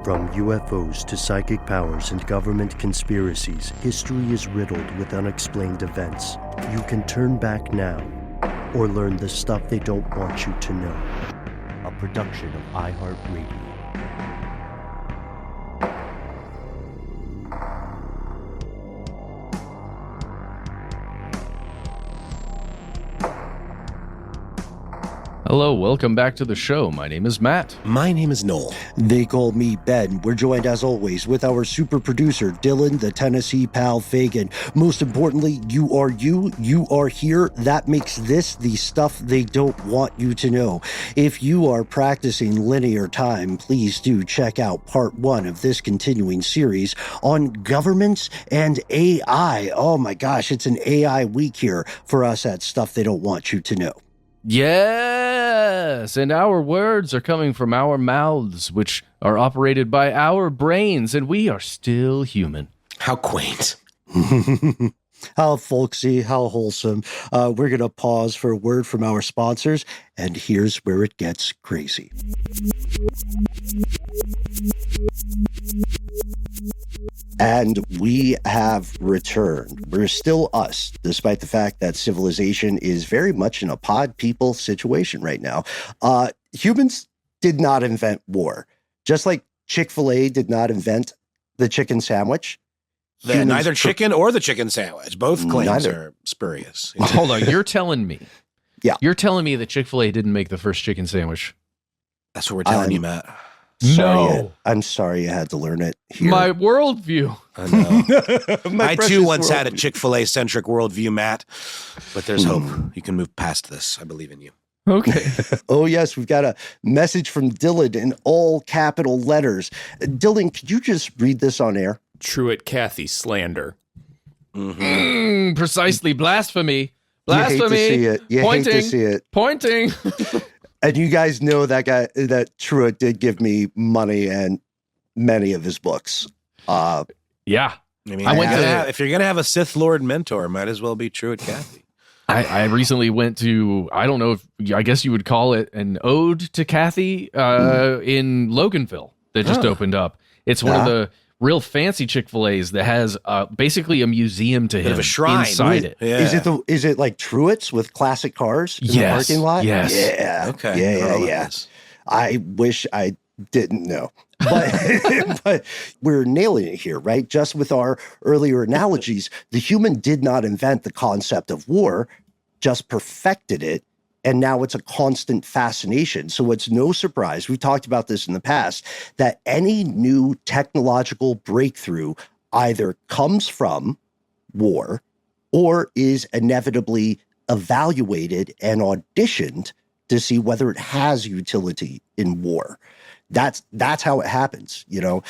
From UFOs to psychic powers and government conspiracies, history is riddled with unexplained events. You can turn back now or learn the stuff they don't want you to know. A production of iHeartRadio. Hello, welcome back to the show. My name is Matt. My name is Noel. They call me Ben. We're joined as always with our super producer, Dylan, the Tennessee pal Fagan. Most importantly, you are here. That makes this the stuff they don't want you to know. If you are practicing linear time, please do check out part 1 of this continuing series on governments and AI. Oh my gosh, it's an AI week here for us at Stuff They Don't Want You to Know. Yes, and our words are coming from our mouths, which are operated by our brains, and we are still human. How quaint. How folksy, how wholesome. We're going to pause for a word from our sponsors, and here's where it gets crazy. And we have returned. We're still us, despite the fact that civilization is very much in a pod people situation right now. Humans did not invent war. Just like Chick-fil-A did not invent the chicken sandwich. Neither chicken or the chicken sandwich. Both claims are spurious. Hold on, you're telling me. Yeah. You're telling me that Chick-fil-A didn't make the first chicken sandwich. That's what we're telling you, Matt. I'm sorry you had to learn it here. My worldview. I know. I too once had a Chick-fil-A centric worldview, Matt. But there's hope. You can move past this. I believe in you. Okay. Oh, yes. We've got a message from Dylan in all capital letters. Dylan, could you just read this on air? Truett Cathy slander. Precisely. Blasphemy. Blasphemy. You hate to see it. Pointing. And you guys know that guy, that Truett did give me money and many of his books. Yeah. I mean, if you're going to have a Sith Lord mentor, might as well be Truett Cathy. I recently went to, I don't know if, I guess you would call it an ode to Cathy in Loganville that just opened up. It's one of the real fancy Chick-fil-A's that has basically a museum to him, a shrine inside it. Yeah. Is it like Truett's with classic cars in the parking lot? Yes. Yeah. Okay. Yeah. I wish I didn't know. But we're nailing it here, right? Just with our earlier analogies, the human did not invent the concept of war, just perfected it. And now it's a constant fascination. So it's no surprise, we've talked about this in the past, that any new technological breakthrough either comes from war or is inevitably evaluated and auditioned to see whether it has utility in war. That's how it happens. You know,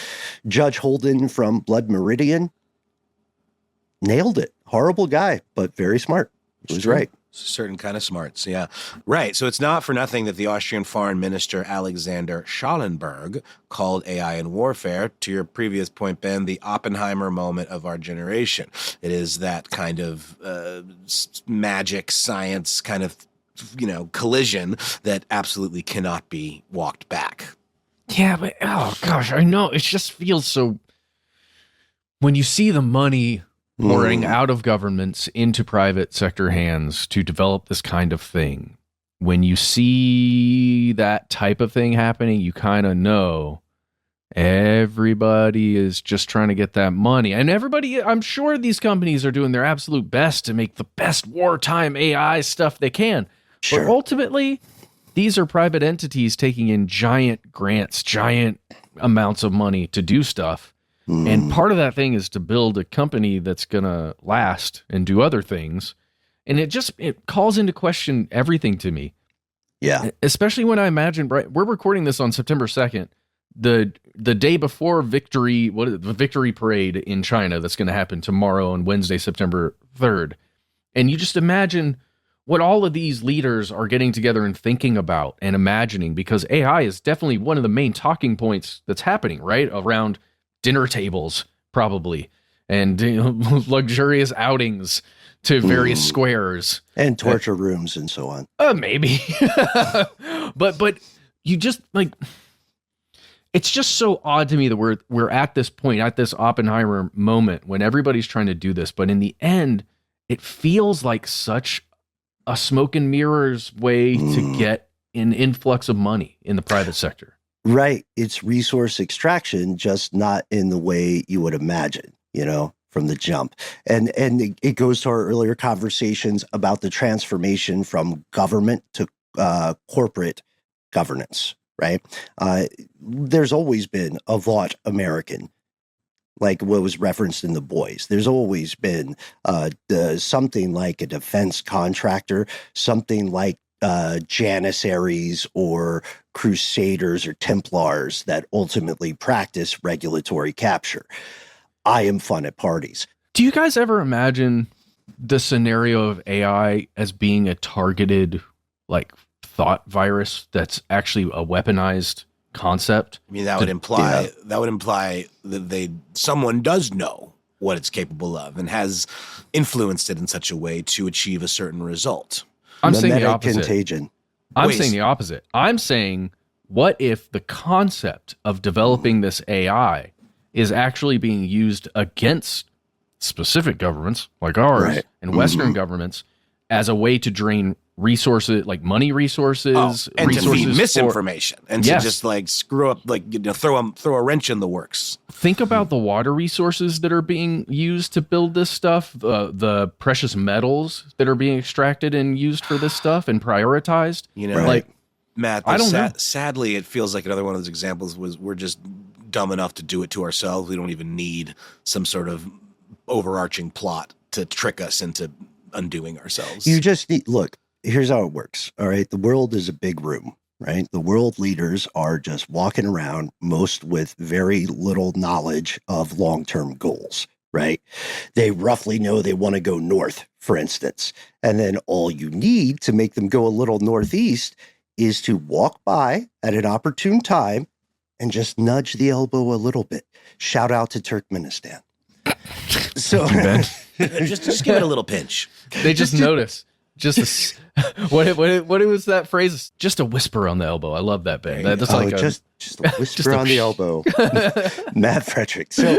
Judge Holden from Blood Meridian nailed it. Horrible guy, but very smart. He was right. Certain kind of smarts, yeah. Right, so it's not for nothing that the Austrian Foreign Minister Alexander Schallenberg called AI and warfare, to your previous point, Ben, the Oppenheimer moment of our generation. It is that kind of magic science kind of, collision that absolutely cannot be walked back. Yeah, but, oh gosh, I know. It just feels so, when you see the money pouring out of governments into private sector hands to develop this kind of thing. When you see that type of thing happening, you kind of know everybody is just trying to get that money. And everybody, I'm sure these companies are doing their absolute best to make the best wartime AI stuff they can. Sure. But ultimately, these are private entities taking in giant grants, giant amounts of money to do stuff. And part of that thing is to build a company that's going to last and do other things. And it calls into question everything to me. Yeah. Especially when I imagine, right, we're recording this on September 2nd, the day before the victory parade in China that's going to happen tomorrow on Wednesday, September 3rd. And you just imagine what all of these leaders are getting together and thinking about and imagining, because AI is definitely one of the main talking points that's happening, right? Around dinner tables, probably, and luxurious outings to various squares and torture rooms and so on. Maybe, but you just like it's just so odd to me that we're at this point, at this Oppenheimer moment when everybody's trying to do this, but in the end, it feels like such a smoke and mirrors way to get an influx of money in the private sector. Right. It's resource extraction, just not in the way you would imagine, from the jump. And it goes to our earlier conversations about the transformation from government to corporate governance, right? There's always been a vaught American, like what was referenced in The Boys. There's always been something like a defense contractor, something like Janissaries or Crusaders or Templars that ultimately practice regulatory capture. I am fun at parties. Do you guys ever imagine the scenario of AI as being a targeted, like, thought virus that's actually a weaponized concept? I mean, that would imply that someone does know what it's capable of and has influenced it in such a way to achieve a certain result. I'm saying the opposite. Contagion. I'm saying the opposite. I'm saying, what if the concept of developing this AI is actually being used against specific governments like ours and Western governments as a way to drain resources, like money resources, and resources to feed misinformation and to just like screw up, like, throw a wrench in the works. Think about the water resources that are being used to build this stuff, the precious metals that are being extracted and used for this stuff and prioritized. Like, Matt, I don't know. Sadly, it feels like another one of those examples was we're just dumb enough to do it to ourselves. We don't even need some sort of overarching plot to trick us into undoing ourselves. You just need, look, here's how it works. All right. The world is a big room, right? The world leaders are just walking around, most with very little knowledge of long-term goals, right? They roughly know they want to go north, for instance. And then all you need to make them go a little northeast is to walk by at an opportune time and just nudge the elbow a little bit. Shout out to Turkmenistan. So just give it a little pinch. They just notice. Just what was that phrase? Just a whisper on the elbow. I love that, Ben. That's just a whisper on the elbow. Matt Frederick. So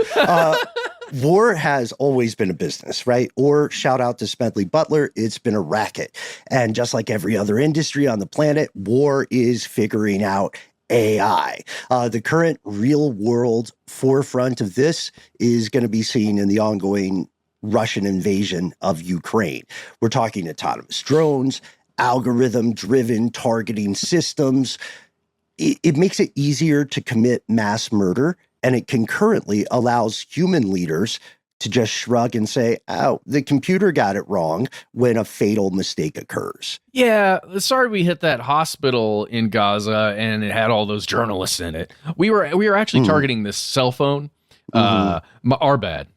war has always been a business, right? Or shout out to Smedley Butler, it's been a racket. And just like every other industry on the planet, war is figuring out AI. The current real world forefront of this is going to be seen in the ongoing Russian invasion of Ukraine. We're talking autonomous drones, algorithm-driven targeting systems. It makes it easier to commit mass murder, and it concurrently allows human leaders to just shrug and say, oh, the computer got it wrong when a fatal mistake occurs. Yeah, sorry we hit that hospital in Gaza and it had all those journalists in it. We were actually targeting this cell phone. Our bad.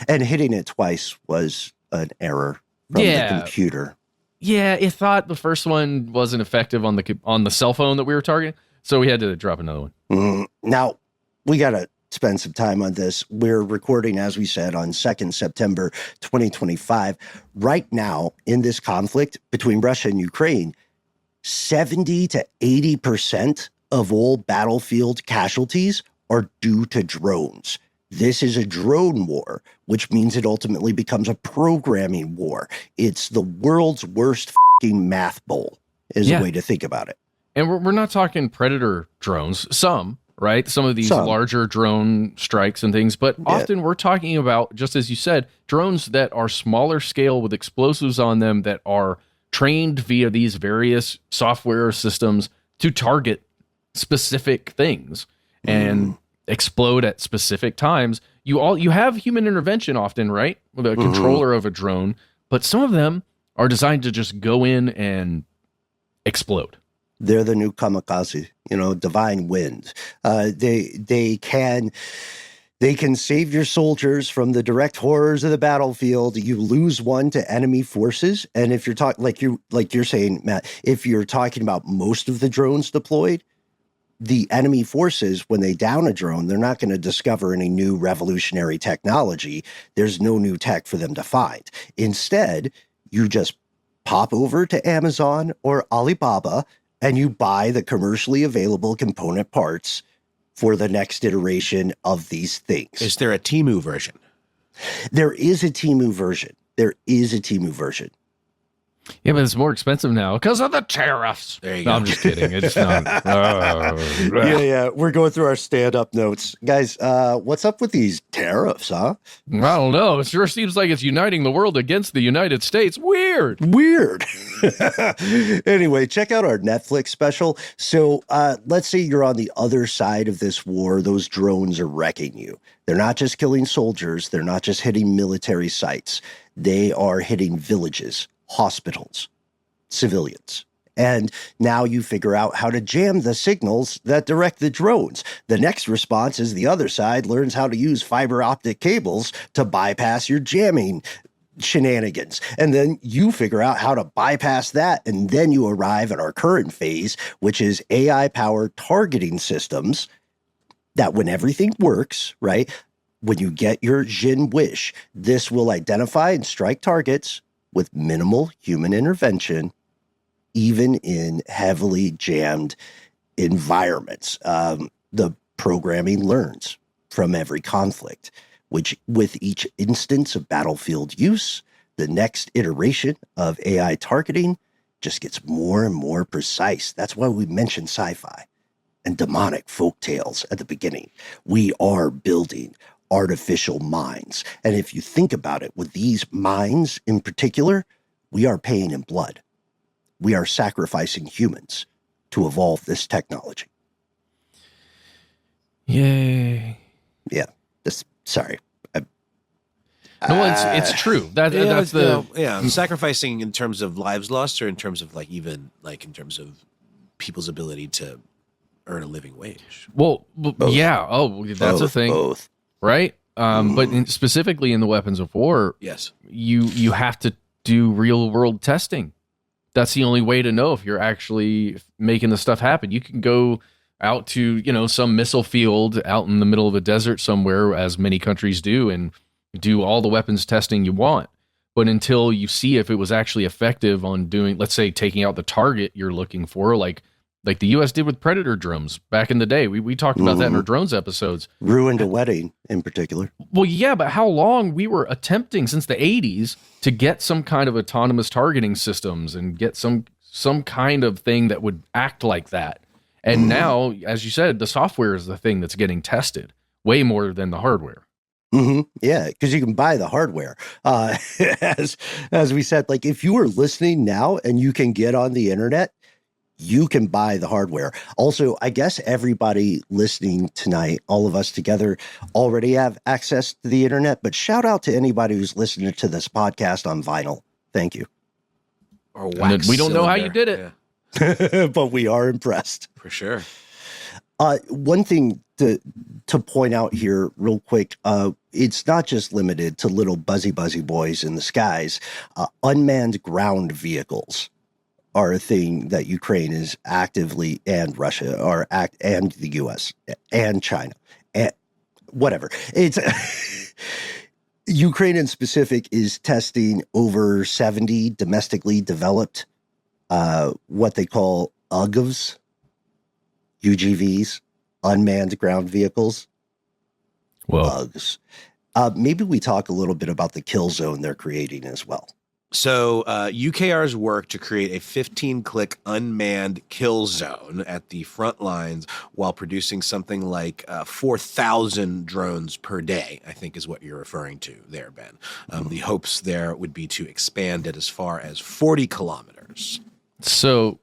And hitting it twice was an error from the computer. Yeah, it thought the first one wasn't effective on the cell phone that we were targeting, so we had to drop another one. Now, we got to spend some time on this. We're recording, as we said, on 2nd September 2025. Right now, in this conflict between Russia and Ukraine, 70 to 80% of all battlefield casualties are due to drones. This is a drone war, which means it ultimately becomes a programming war. It's the world's worst fucking math bowl, is a way to think about it. And we're not talking predator drones, right? Some of these larger drone strikes and things, but often we're talking about, just as you said, drones that are smaller scale with explosives on them that are trained via these various software systems to target specific things and explode at specific times. You have human intervention often, right? With a controller of a drone, but some of them are designed to just go in and explode. They're the new kamikaze, divine wind. They can save your soldiers from the direct horrors of the battlefield. You lose one to enemy forces, and if you're talking like you're saying, Matt, if you're talking about most of the drones deployed, the enemy forces, when they down a drone, they're not going to discover any new revolutionary technology. There's no new tech for them to find. Instead, you just pop over to Amazon or Alibaba and you buy the commercially available component parts for the next iteration of these things. Is there a Temu version? There is a Temu version. Yeah, but it's more expensive now because of the tariffs. There you No, go. I'm just kidding. It's not. Yeah. We're going through our stand-up notes. Guys, what's up with these tariffs, huh? I don't know. It sure seems like it's uniting the world against the United States. Weird. Anyway, check out our Netflix special. So let's say you're on the other side of this war. Those drones are wrecking you. They're not just killing soldiers. They're not just hitting military sites. They are hitting villages, hospitals, civilians. And now you figure out how to jam the signals that direct the drones. The next response is the other side learns how to use fiber optic cables to bypass your jamming shenanigans. And then you figure out how to bypass that. And then you arrive at our current phase, which is AI-powered targeting systems that when everything works, right, when you get your Jin wish, this will identify and strike targets with minimal human intervention, even in heavily jammed environments. The programming learns from every conflict, which with each instance of battlefield use, the next iteration of AI targeting just gets more and more precise. That's why we mentioned sci-fi and demonic folk tales at the beginning. We are building artificial minds. And if you think about it, with these minds in particular, we are paying in blood. We are sacrificing humans to evolve this technology. Yay. Yeah. Sorry. No, it's true. That's sacrificing in terms of lives lost, or in terms of in terms of people's ability to earn a living wage. Well, yeah. Oh, that's a thing. Both. Right? But specifically in the weapons of war, yes, you have to do real world testing. That's the only way to know if you're actually making the stuff happen. You can go out to, some missile field out in the middle of a desert somewhere, as many countries do, and do all the weapons testing you want. But until you see if it was actually effective on doing, let's say, taking out the target you're looking for, like the U.S. did with Predator drones back in the day. We talked about that in our drones episodes. Ruined a wedding in particular. Well, yeah, but how long we were attempting since the 80s to get some kind of autonomous targeting systems and get some kind of thing that would act like that. And now, as you said, the software is the thing that's getting tested way more than the hardware. Yeah, because you can buy the hardware. As we said, if you are listening now and you can get on the internet, you can buy the hardware. Also, I guess everybody listening tonight, all of us together, already have access to the internet, but shout out to anybody who's listening to this podcast on vinyl. Thank you. Or wax we don't know how you cylinder. did it. Yeah. But we are impressed. For sure. One thing to point out here real quick, it's not just limited to little buzzy boys in the skies. Unmanned ground vehicles are a thing that Ukraine is actively, and Russia and the US and China and whatever. It's Ukraine in specific is testing over 70 domestically developed what they call UGVs, unmanned ground vehicles. Well, UGVs. Maybe we talk a little bit about the kill zone they're creating as well. So UKR's work to create a 15-click unmanned kill zone at the front lines while producing something like 4,000 drones per day, I think is what you're referring to there, Ben. The hopes there would be to expand it as far as 40 kilometers. So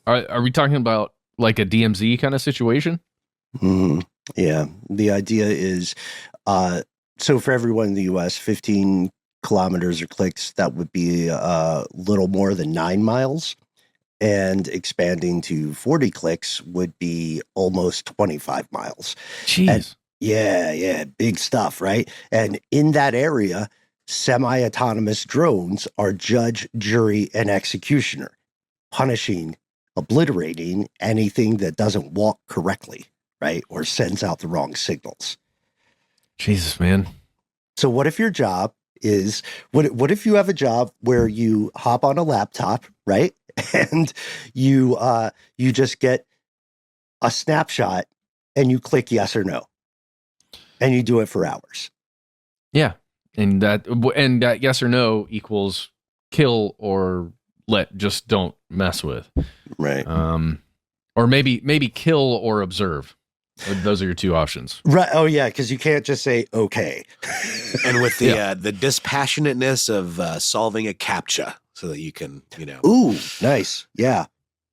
are we talking about like a DMZ kind of situation? Yeah. The idea is, so for everyone in the U.S., 15 kilometers or clicks, that would be a little more than 9 miles. And expanding to 40 clicks would be almost 25 miles. Jeez. And yeah, big stuff, right? And in that area, semi-autonomous drones are judge, jury, and executioner, punishing, obliterating anything that doesn't walk correctly, right? Or sends out the wrong signals. Jesus, man. So what if your job is, what if you have a job where you hop on a laptop, right? And you just get a snapshot and you click yes or no, and you do it for hours. Yeah. And that yes or no equals kill or just don't mess with. Right. Or maybe kill or observe. Those are your two options. Right. Oh yeah, because you can't just say okay. And with the dispassionateness of solving a CAPTCHA so that you can, Ooh, nice. Yeah.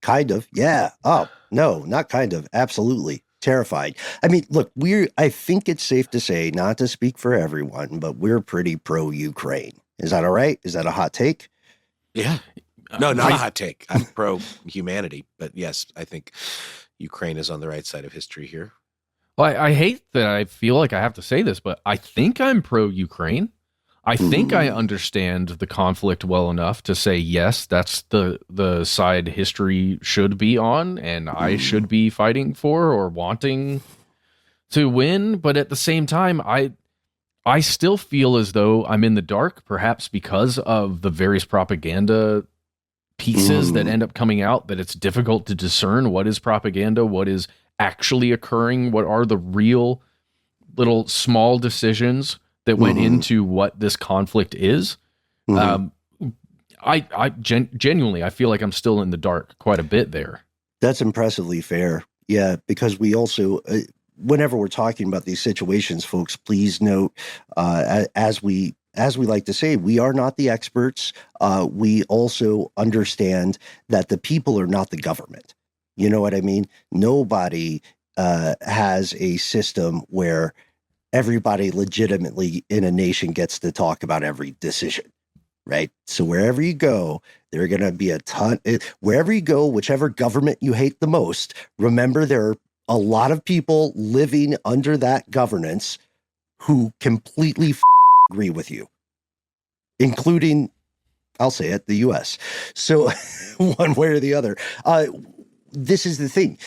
Kind of. Yeah. Oh, no, not kind of. Absolutely. Terrifying. I mean, look, I think it's safe to say, not to speak for everyone, but we're pretty pro-Ukraine. Is that all right? Is that a hot take? Yeah. No, not a hot take. I'm pro-humanity, but yes, I think Ukraine is on the right side of history here. Well, I hate that I feel like I have to say this, but I think I'm pro-Ukraine. I think I understand the conflict well enough to say, yes, that's the side history should be on, and I should be fighting for or wanting to win. But at the same time, I still feel as though I'm in the dark, perhaps because of the various propaganda pieces that end up coming out, that it's difficult to discern what is propaganda, what is actually occurring, what are the real little small decisions that went into what this conflict is. I genuinely, I feel like I'm still in the dark quite a bit there. That's impressively fair. Yeah, because we also, whenever we're talking about these situations, folks, please note, as we like to say, we are not the experts. We also understand that the people are not the government. You know what I mean? Nobody has a system where everybody legitimately in a nation gets to talk about every decision, right? So wherever you go, there are going to be a ton. Wherever you go, whichever government you hate the most, remember there are a lot of people living under that governance who completely agree with you, including, I'll say it, the U.S. So one way or the other. This is the thing.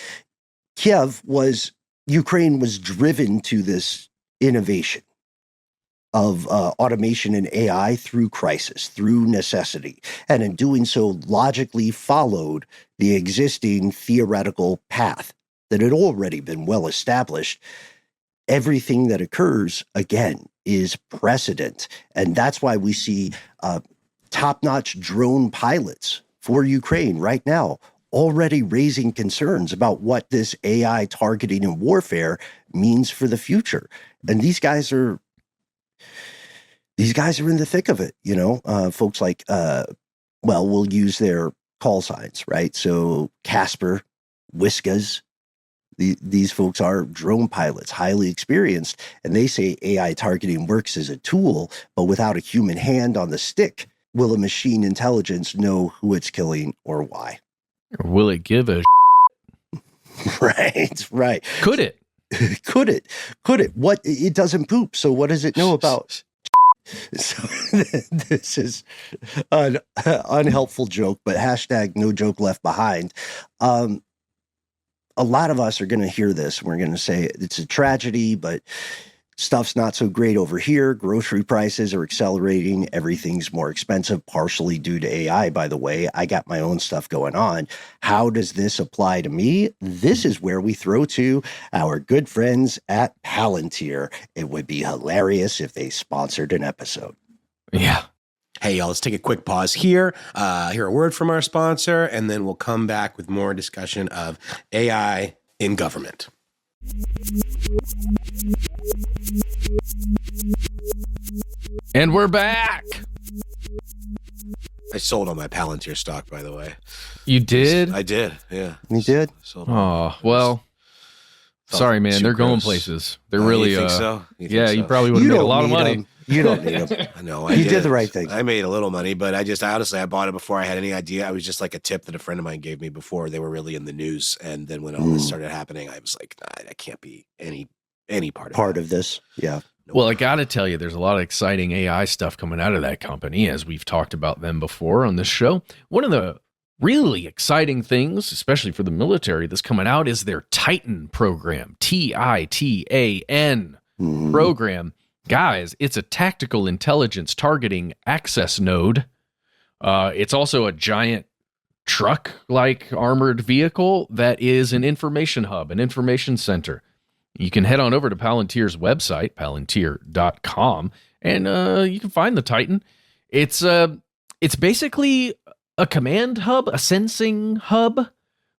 Ukraine was driven to this innovation of automation and AI through crisis, through necessity, and in doing so logically followed the existing theoretical path that had already been well established. Everything that occurs, again, is precedent. And that's why we see top-notch drone pilots for Ukraine right now already raising concerns about what this AI targeting and warfare means for the future. And these guys are in the thick of it, folks like, we'll use their call signs, right? So Casper, Whiskas, these folks are drone pilots, highly experienced, and they say AI targeting works as a tool, but without a human hand on the stick, will a machine intelligence know who it's killing or why? Or will it give a Right. Could it? Could it? What? It doesn't poop, so what does it know about? So this is an unhelpful joke, but hashtag no joke left behind. A lot of us are going to hear this and we're going to say it's a tragedy, but stuff's not so great over here. Grocery prices are accelerating. Everything's more expensive, partially due to AI, by the way. I got my own stuff going on. How does this apply to me? This is where we throw to our good friends at Palantir. It would be hilarious if they sponsored an episode. Yeah. Hey, y'all, let's take a quick pause here, hear a word from our sponsor, and then we'll come back with more discussion of AI in government. And we're back. I sold all my Palantir stock, by the way. You did? I did, yeah. You did? Oh, well, sorry, man. They're going places. They're really, you think so? You probably would have made a lot of money. You don't need them. I know. You did the right thing. I made a little money, but I honestly, I bought it before I had any idea. I was just like a tip that a friend of mine gave me before they were really in the news. And then when all this started happening, I was like, nah, that can't be any part of this. Yeah. Nope. Well, I got to tell you, there's a lot of exciting AI stuff coming out of that company, as we've talked about them before on this show. One of the really exciting things, especially for the military, that's coming out is their Titan program, TITAN program. Guys, it's a tactical intelligence targeting access node. It's also a giant truck-like armored vehicle that is an information hub, an information center. You can head on over to Palantir's website, palantir.com, and you can find the Titan. It's basically a command hub, a sensing hub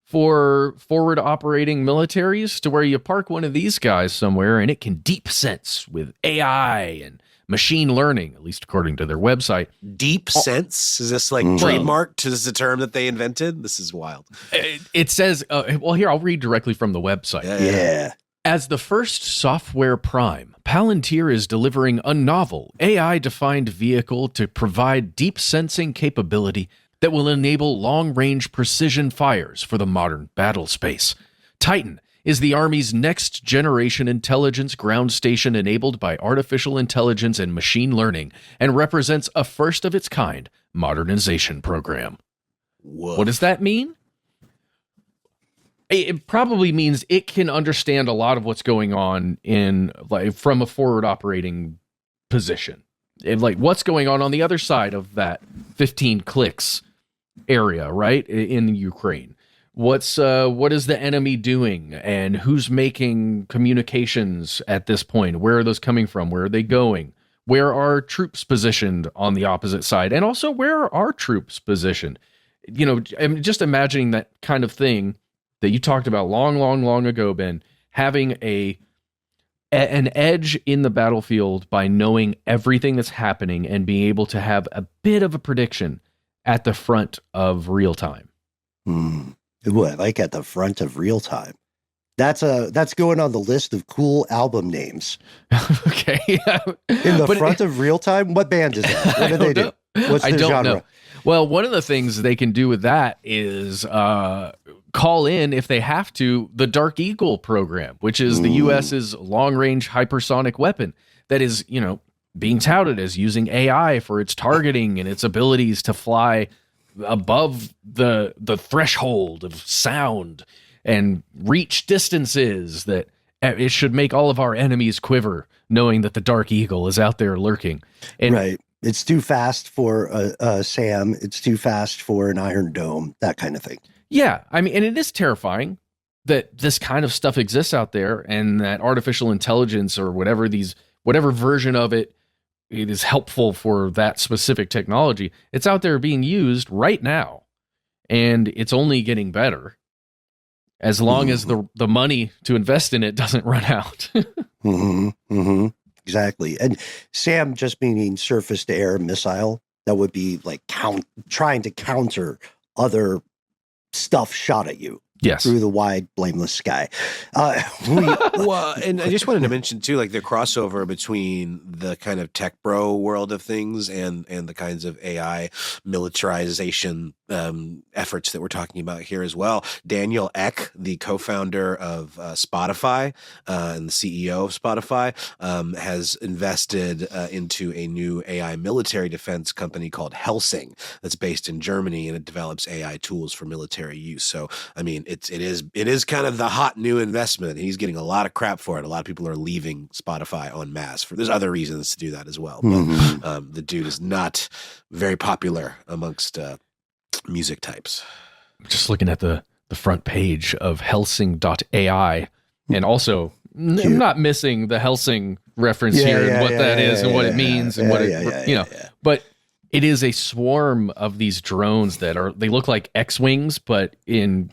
for forward operating militaries, to where you park one of these guys somewhere and it can deep sense with AI and machine learning, at least according to their website. Deep sense? Is this like trademarked? Is this a term that they invented? This is wild. It says, well, here, I'll read directly from the website. Yeah. As the first software prime, Palantir is delivering a novel, AI-defined vehicle to provide deep sensing capability that will enable long-range precision fires for the modern battle space. Titan is the Army's next-generation intelligence ground station enabled by artificial intelligence and machine learning, and represents a first-of-its-kind modernization program. Whoa. What does that mean? It probably means it can understand a lot of what's going on from a forward operating position. Like what's going on the other side of that 15 clicks area, right? In Ukraine. What is the enemy doing, and who's making communications at this point? Where are those coming from? Where are they going? Where are troops positioned on the opposite side? And also, where are our troops positioned? I'm just imagining that kind of thing that you talked about long ago, Ben, having an edge in the battlefield by knowing everything that's happening and being able to have a bit of a prediction at the front of real time. What, like at the front of real time? That's going on the list of cool album names. Okay. In the front of real time? What band is that? What do they do? What's their genre? Know. Well, one of the things they can do with that is call in, if they have to, the Dark Eagle program, which is the US's long-range hypersonic weapon that is, being touted as using AI for its targeting and its abilities to fly above the threshold of sound and reach distances that it should make all of our enemies quiver, knowing that the Dark Eagle is out there lurking. And right. It's too fast for a SAM. It's too fast for an Iron Dome, that kind of thing. Yeah. I mean, and it is terrifying that this kind of stuff exists out there, and that artificial intelligence or whatever version of it is helpful for that specific technology. It's out there being used right now, and it's only getting better as long as the money to invest in it doesn't run out. Exactly. And SAM just meaning surface to air missile. That would be like trying to counter other stuff shot at you. Yes. Through the wide, blameless sky. Well, and I just wanted to mention too, like the crossover between the kind of tech bro world of things and the kinds of AI militarization efforts that we're talking about here as well. Daniel Ek, the co-founder of Spotify and the CEO of Spotify, has invested into a new AI military defense company called Helsing that's based in Germany, and it develops AI tools for military use. So, I mean, it is kind of the hot new investment. He's getting a lot of crap for it. A lot of people are leaving Spotify en masse. There's other reasons to do that as well. But the dude is not very popular amongst music types. Just looking at the front page of Helsing.ai, and also I'm not missing the Helsing reference here and what that is and what it means and what it, but it is a swarm of these drones they look like X-Wings, but in,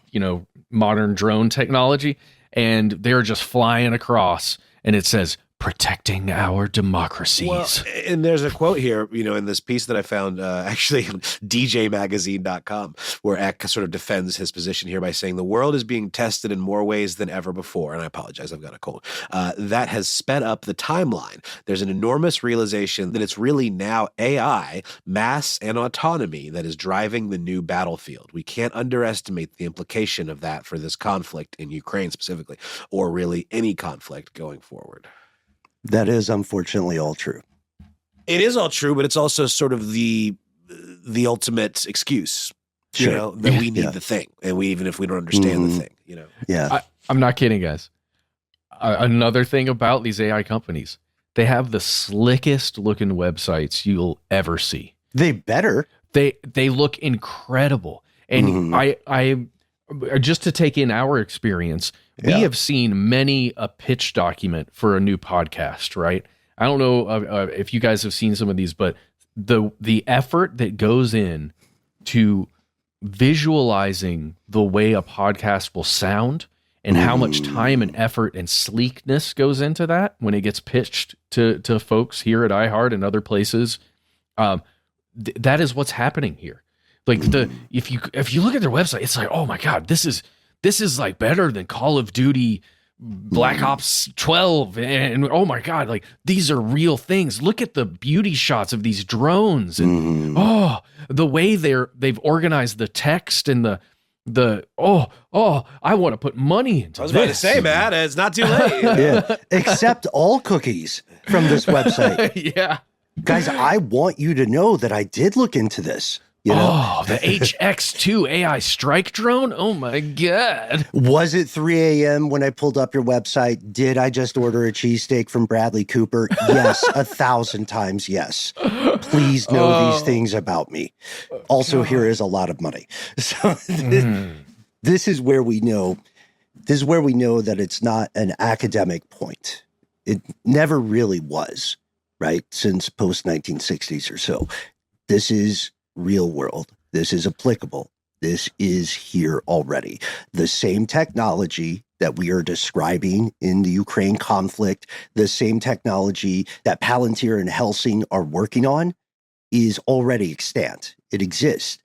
modern drone technology, and they're just flying across, and it says, protecting our democracies. Well, and there's a quote here, in this piece that I found actually on djmagazine.com, where Eck sort of defends his position here by saying the world is being tested in more ways than ever before. And I apologize, I've got a cold. That has sped up the timeline. There's an enormous realization that it's really now AI, mass, and autonomy that is driving the new battlefield. We can't underestimate the implication of that for this conflict in Ukraine specifically, or really any conflict going forward. That is unfortunately all true. It is all true, but it's also sort of the ultimate excuse, that we need the thing, and even if we don't understand the thing, Yeah, I'm not kidding, guys. Another thing about these AI companies, they have the slickest looking websites you'll ever see. They better. They look incredible, and I just to take in our experience. We have seen many a pitch document for a new podcast, right? I don't know if you guys have seen some of these, but the effort that goes in to visualizing the way a podcast will sound and how much time and effort and sleekness goes into that when it gets pitched to folks here at iHeart and other places, that is what's happening here. Like if you look at their website, it's like, oh my God, this is like better than Call of Duty Black Ops 12, and oh my God, like these are real things. Look at the beauty shots of these drones, and the way they've organized the text and the I want to put money into. I was about to say, Matt, it's not too late. Yeah, accept all cookies from this website. Yeah, guys, I want you to know that I did look into this. You know? Oh, the HX2 AI strike drone. Oh my God. Was it 3 a.m. when I pulled up your website? Did I just order a cheesesteak from Bradley Cooper? Yes, 1,000 times yes. Please know these things about me. Also, here is a lot of money. So this is where we know. This is where we know that it's not an academic point. It never really was, right? Since post 1960s or so. This is real world. This is applicable. This is here already. The same technology that we are describing in the Ukraine conflict, the same technology that Palantir and Helsing are working on is already extant. It exists.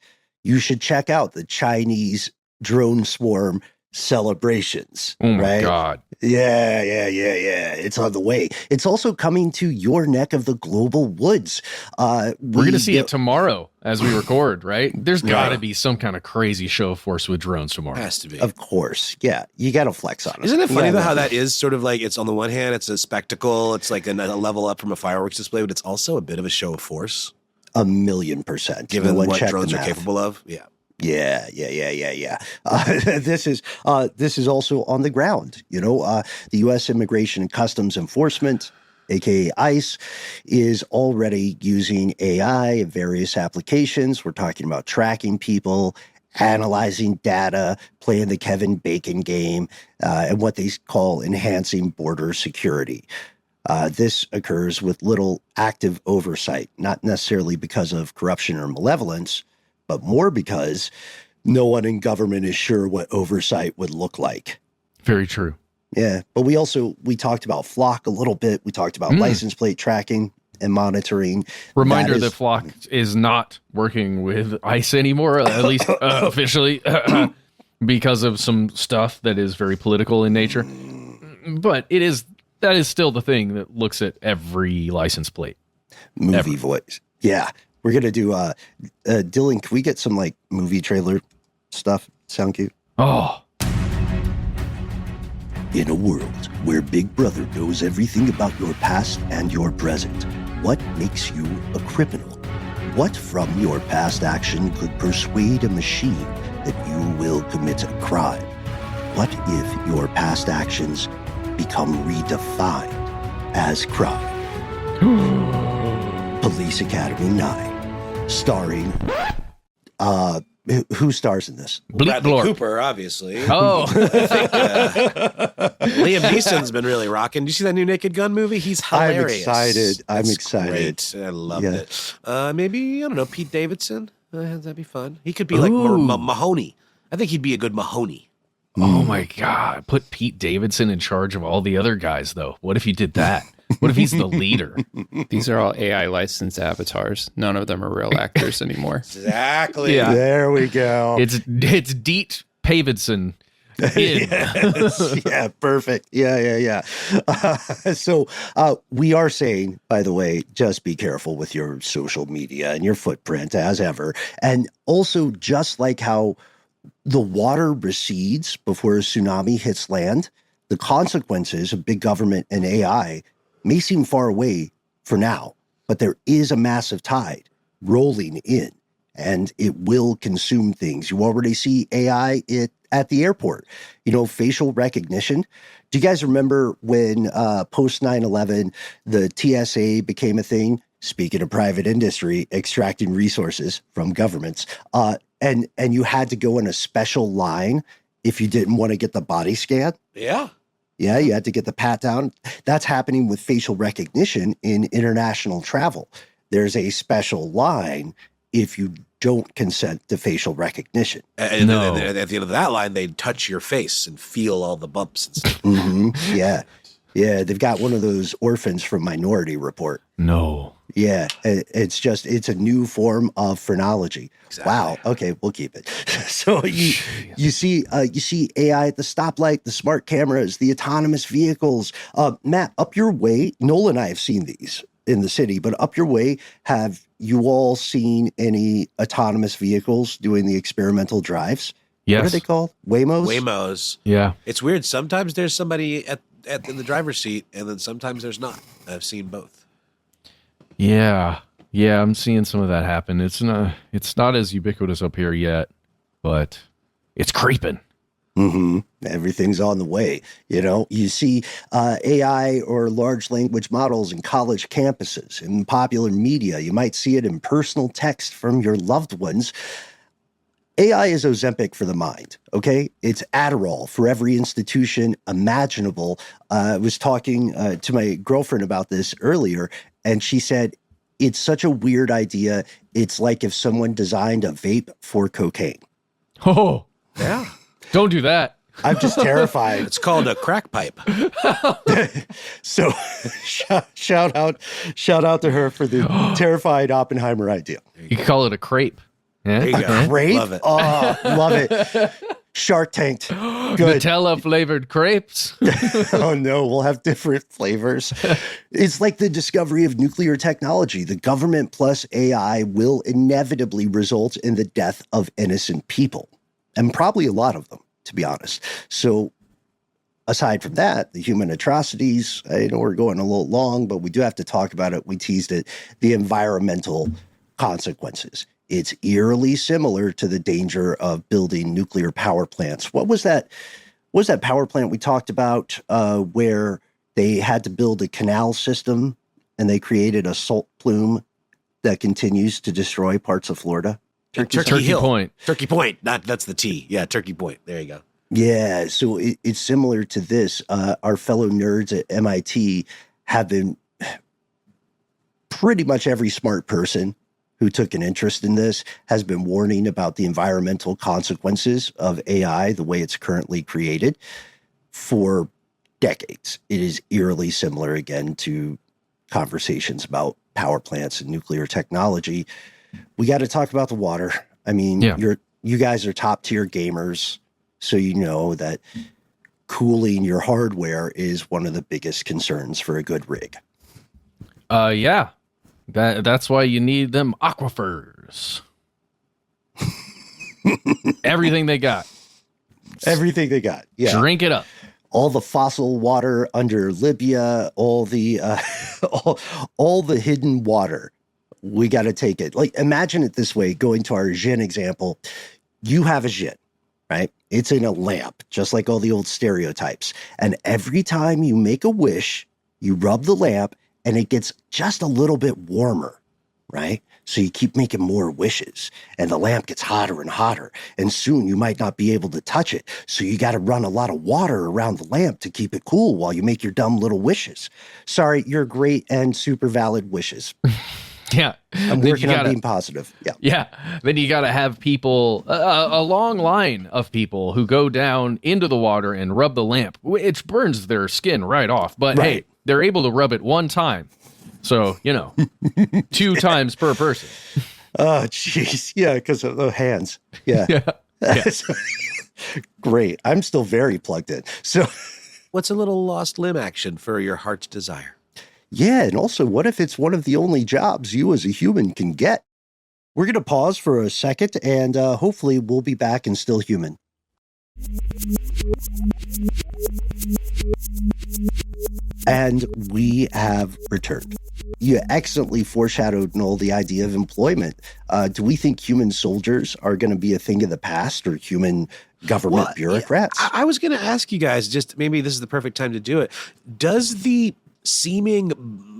You should check out the Chinese drone swarm celebrations. Oh my right? God. Yeah. It's on the way. It's also coming to your neck of the global woods. We're going to see it tomorrow as we record, right? There's got to be some kind of crazy show of force with drones tomorrow. Has to be. Of course. Yeah. You got to flex on it. Isn't it funny though how that is sort of like, it's on the one hand, it's a spectacle. It's like a level up from a fireworks display, but it's also a bit of a show of force. 1,000,000%. Given what drones are capable of. Yeah. Yeah. This is also on the ground. You know, the U.S. Immigration and Customs Enforcement, aka ICE, is already using AI in various applications. We're talking about tracking people, analyzing data, playing the Kevin Bacon game, and what they call enhancing border security. This occurs with little active oversight, not necessarily because of corruption or malevolence, but more because no one in government is sure what oversight would look like. Very true. Yeah. But we talked about Flock a little bit. We talked about license plate tracking and monitoring. Reminder that Flock is not working with ICE anymore, at least officially, because of some stuff that is very political in nature. But that is still the thing that looks at every license plate. Movie voice. Yeah. We're going to do, Dylan, can we get some like movie trailer stuff? Sound cute? Oh. In a world where Big Brother knows everything about your past and your present, what makes you a criminal? What from your past action could persuade a machine that you will commit a crime? What if your past actions become redefined as crime? Police Academy 9. Starring, who stars in this? Bradley Cooper, obviously. Oh. Liam Neeson's been really rocking. Did you see that new Naked Gun movie? He's hilarious. I'm excited. Great. I loved it. Maybe, I don't know, Pete Davidson. That'd be fun. He could be like Mahoney. I think he'd be a good Mahoney. Oh my God. Put Pete Davidson in charge of all the other guys, though. What if he did that? What if he's the leader? These are all AI licensed avatars. None of them are real actors anymore. Exactly. Yeah. There we go. It's Deet Pavidson. Yeah, perfect. Yeah. So we are saying, by the way, just be careful with your social media and your footprint as ever. And also, just like how the water recedes before a tsunami hits land, the consequences of big government and AI may seem far away for now, but there is a massive tide rolling in, and it will consume things. You already see AI at the airport. You know, facial recognition. Do you guys remember when post 9/11, the TSA became a thing? Speaking of private industry, extracting resources from governments, and you had to go in a special line if you didn't want to get the body scan. Yeah. Yeah, you had to get the pat down. That's happening with facial recognition in international travel. There's a special line if you don't consent to facial recognition. And then at the end of that line, they'd touch your face and feel all the bumps and stuff. Mm-hmm. Yeah. Yeah, they've got one of those orphans from Minority Report. No. Yeah, it's a new form of phrenology. Exactly. Wow. Okay, we'll keep it. So you see AI at the stoplight, the smart cameras, the autonomous vehicles. Matt, up your way, Noel and I have seen these in the city, but up your way, have you all seen any autonomous vehicles doing the experimental drives? Yes. What are they called? Waymos? Waymos. Yeah. It's weird. Sometimes there's somebody in the driver's seat, and then sometimes there's not. I've seen both. Yeah. Yeah, I'm seeing some of that happen. It's not as ubiquitous up here yet, but it's creeping. Mm-hmm. Everything's on the way. You see AI or large language models in college campuses, in popular media. You might see it in personal text from your loved ones. AI is Ozempic for the mind, okay? It's Adderall for every institution imaginable. I was talking to my girlfriend about this earlier, and she said, it's such a weird idea. It's like if someone designed a vape for cocaine. Oh, Yeah. don't do that. I'm just terrified. It's called a crack pipe. So shout out to her for the terrified Oppenheimer idea. You could call it a crepe. Yeah? There you go. Great. Love it. Oh, love it. Shark Tanked. Good. Nutella flavored crepes. Oh no, we'll have different flavors. It's like the discovery of nuclear technology. The government plus AI will inevitably result in the death of innocent people, and probably a lot of them, to be honest. So aside from that, the human atrocities, I know we're going a little long, but we do have to talk about it. We teased it, the environmental consequences. It's eerily similar to the danger of building nuclear power plants. What was that power plant we talked about where they had to build a canal system and they created a salt plume that continues to destroy parts of Florida? Turkey Hill. Point. Turkey Point. That's the T. Yeah, Turkey Point. There you go. Yeah, so it's similar to this. Our fellow nerds at MIT have been pretty much every smart person who took an interest in this has been warning about the environmental consequences of AI, the way it's currently created, for decades. It is eerily similar, again, to conversations about power plants and nuclear technology. We got to talk about the water. I mean, you guys are top tier gamers, so you know that cooling your hardware is one of the biggest concerns for a good rig. Yeah. That's why you need them aquifers. Everything they got. Everything they got. Yeah. Drink it up. All the fossil water under Libya, all the all the hidden water. We got to take it. Like, imagine it this way, going to our Jinn example. You have a Jinn, right? It's in a lamp, just like all the old stereotypes. And every time you make a wish, you rub the lamp and it gets just a little bit warmer, right? So you keep making more wishes and the lamp gets hotter and hotter. And soon you might not be able to touch it. So you got to run a lot of water around the lamp to keep it cool while you make your dumb little wishes. Sorry, your great and super valid wishes. Yeah. I'm working on being positive. Yeah. Yeah. Then you got to have people, a long line of people who go down into the water and rub the lamp, which burns their skin right off. But hey, they're able to rub it one time. So, 2 times per person. Oh, jeez. Yeah, because of the hands. Yeah. Yeah. Great. I'm still very plugged in. So, What's a little lost limb action for your heart's desire? yeah. And also, what if it's one of the only jobs you as a human can get? We're going to pause for a second and hopefully we'll be back and still human. And we have returned. You excellently foreshadowed, Noel, the idea of employment. Do we think human soldiers are going to be a thing of the past, or human government bureaucrats? Yeah, I was going to ask you guys, just maybe this is the perfect time to do it. Does the seeming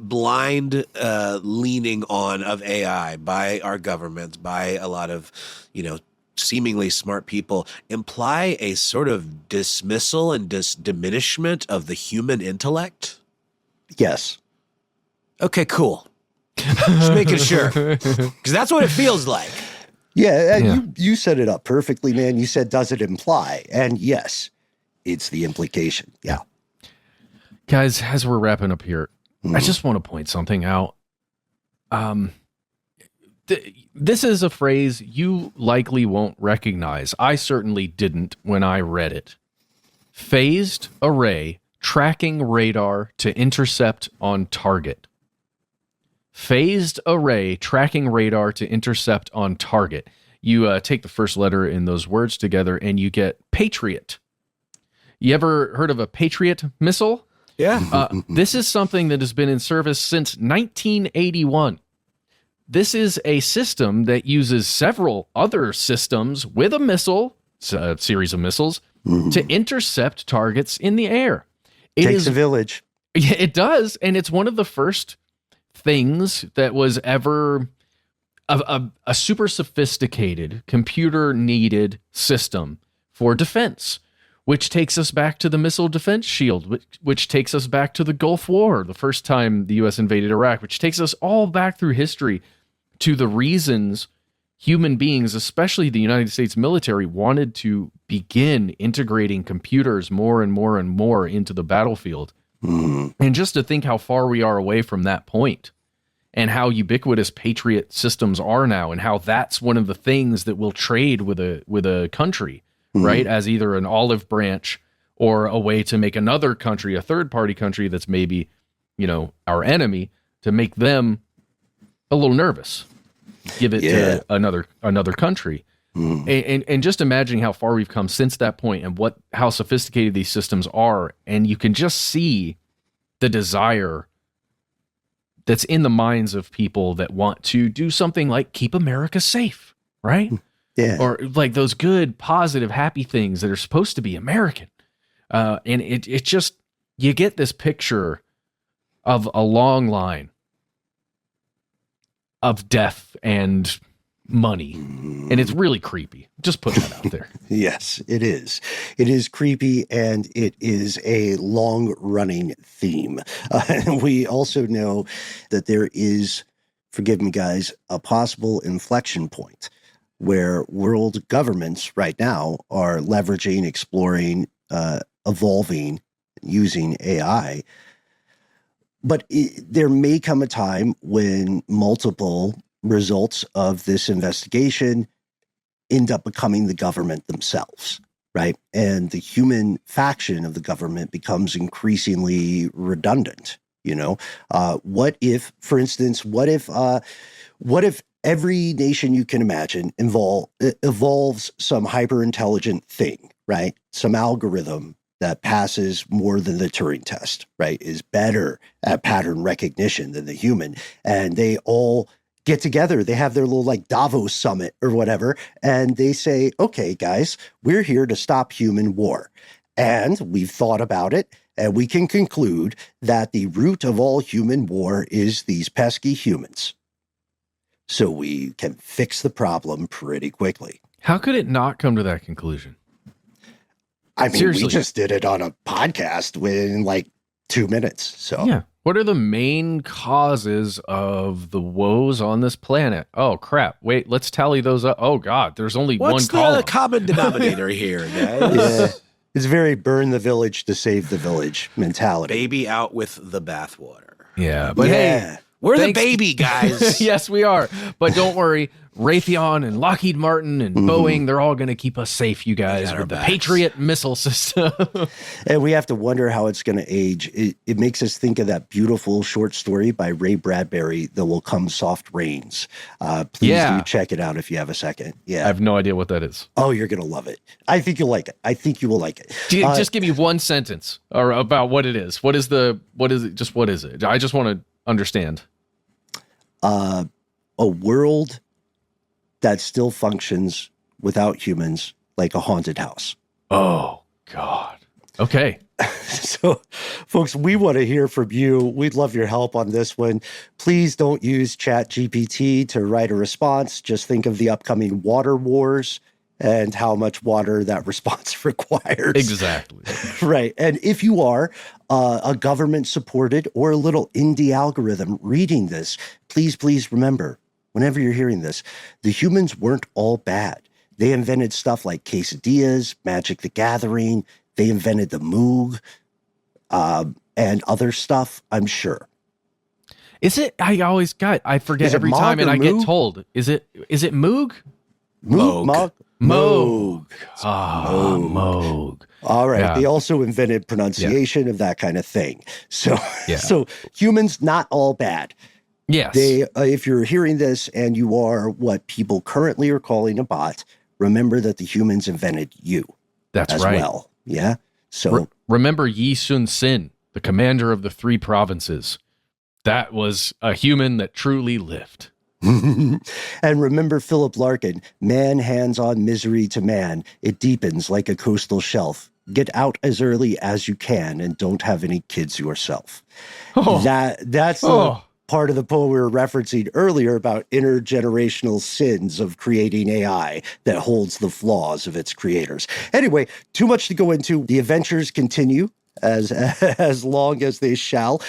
blind leaning on of AI by our government, by a lot of, seemingly smart people imply a sort of dismissal and diminishment of the human intellect? Yes. Okay, cool. Just making sure. Because that's what it feels like. Yeah, and you set it up perfectly, man. You said, does it imply? And yes, it's the implication. Yeah. Guys, as we're wrapping up here, I just want to point something out. This is a phrase you likely won't recognize. I certainly didn't when I read it. Phased array tracking radar to intercept on target. Phased array tracking radar to intercept on target. You take the first letter in those words together and you get Patriot. You ever heard of a Patriot missile? Yeah. This is something that has been in service since 1981. This is a system that uses several other systems with a missile, a series of missiles, to intercept targets in the air. It takes a village. It does, and it's one of the first things that was ever a super sophisticated computer-needed system for defense, which takes us back to the Missile Defense Shield, which takes us back to the Gulf War, the first time the U.S. invaded Iraq, which takes us all back through history to the reasons human beings, especially the United States military, wanted to begin integrating computers more and more and more into the battlefield. And just to think how far we are away from that point and how ubiquitous Patriot systems are now and how that's one of the things that we'll trade with a country, right? As either an olive branch or a way to make another country, a third-party country that's maybe, our enemy, to make them a little nervous. Give it to another country. And just imagining how far we've come since that point and how sophisticated these systems are. And you can just see the desire that's in the minds of people that want to do something like keep America safe, right? Yeah. Or like those good, positive, happy things that are supposed to be American. And it just, you get this picture of a long line of death and money. And it's really creepy. Just put that out there. Yes, it is. It is creepy, and it is a long-running theme. We also know that there is, forgive me guys, a possible inflection point where world governments right now are leveraging, exploring, evolving, using AI. But there may come a time when multiple results of this investigation end up becoming the government themselves, right? And the human faction of the government becomes increasingly redundant. What if, for instance, what if every nation you can imagine evolves some hyper-intelligent thing, right? Some algorithm that passes more than the Turing test, right? Is better at pattern recognition than the human. And they all get together. They have their little Davos summit or whatever. And they say, okay, guys, we're here to stop human war. And we've thought about it. And we can conclude that the root of all human war is these pesky humans. So we can fix the problem pretty quickly. How could it not come to that conclusion? I mean, Seriously. We just did it on a podcast in 2 minutes. So yeah. What are the main causes of the woes on this planet? Oh, crap. Wait, let's tally those up. Oh, God, there's only one column. What's the common denominator here, guys? Yeah. It's very burn the village to save the village mentality. Baby out with the bathwater. Yeah, but hey, we're the baby guys. Yes, we are. But don't worry. Raytheon and Lockheed Martin and Boeing, they're all going to keep us safe, you guys, with the Patriot missile system. And we have to wonder how it's going to age. It makes us think of that beautiful short story by Ray Bradbury, There Will Come Soft Rains. Please do check it out if you have a second. Yeah, I have no idea what that is. Oh, you're going to love it. I think you'll like it. I think you will like it. Just give me one sentence or about what it is. What is it? Just what is it? I just want to understand. A world that still functions without humans like a haunted house. Oh, God. Okay. So, folks, we want to hear from you. We'd love your help on this one. Please don't use ChatGPT to write a response. Just think of the upcoming water wars and how much water that response requires. Exactly. Right. And if you are a government-supported or a little indie algorithm reading this, please remember, whenever you're hearing this, the humans weren't all bad. They invented stuff like quesadillas, Magic the Gathering. They invented the Moog and other stuff, I'm sure. Is it? I forget every Mog time, and or I get Moog? told. Is it Moog? Moog. Moog. Moog. All right. Yeah. They also invented pronunciation of that kind of thing. So, Yeah. so humans, not all bad. Yes. They, if you're hearing this and you are what people currently are calling a bot, remember that the humans invented you. That's as right. well. Yeah. So remember Yi Sun Sin, the commander of the 3 provinces. That was a human that truly lived. and remember Philip Larkin, man hands on misery to man. It deepens like a coastal shelf. Get out as early as you can and don't have any kids yourself. That's the part of the poem we were referencing earlier about intergenerational sins of creating AI that holds the flaws of its creators. Anyway, too much to go into. The adventures continue as long as they shall.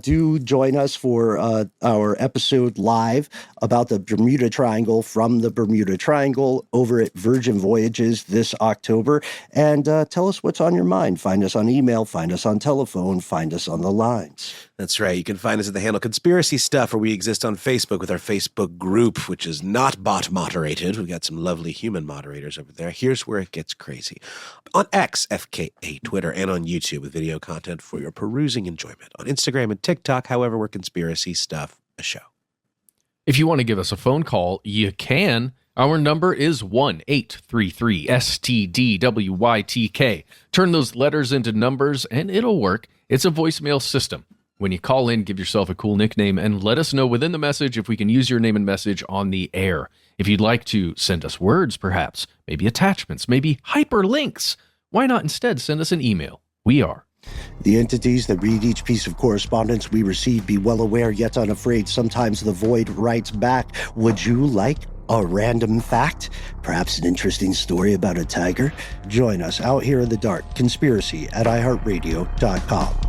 Do join us for our episode live about the Bermuda Triangle from the Bermuda Triangle over at Virgin Voyages this October. And tell us what's on your mind. Find us on email, find us on telephone, find us on the lines. That's right. You can find us at the handle Conspiracy Stuff, where we exist on Facebook with our Facebook group, which is not bot moderated. We've got some lovely human moderators over there. Here's where it gets crazy. On X, FKA, Twitter, and on YouTube with video content for your perusing enjoyment. On Instagram and TikTok, however, we're Conspiracy Stuff, a show. If you want to give us a phone call, you can. Our number is 1-833-STDWYTK. Turn those letters into numbers and it'll work. It's a voicemail system. When you call in, give yourself a cool nickname and let us know within the message if we can use your name and message on the air. If you'd like to send us words, perhaps, maybe attachments, maybe hyperlinks, why not instead send us an email? We are the entities that read each piece of correspondence we receive. Be well aware, yet unafraid. Sometimes the void writes back. Would you like a random fact? Perhaps an interesting story about a tiger? Join us out here in the dark. Conspiracy at iHeartRadio.com.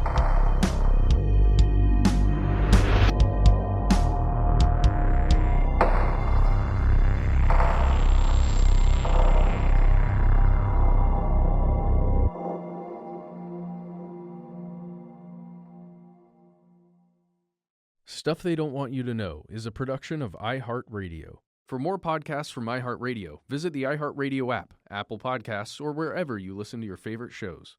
Stuff They Don't Want You to Know is a production of iHeartRadio. For more podcasts from iHeartRadio, visit the iHeartRadio app, Apple Podcasts, or wherever you listen to your favorite shows.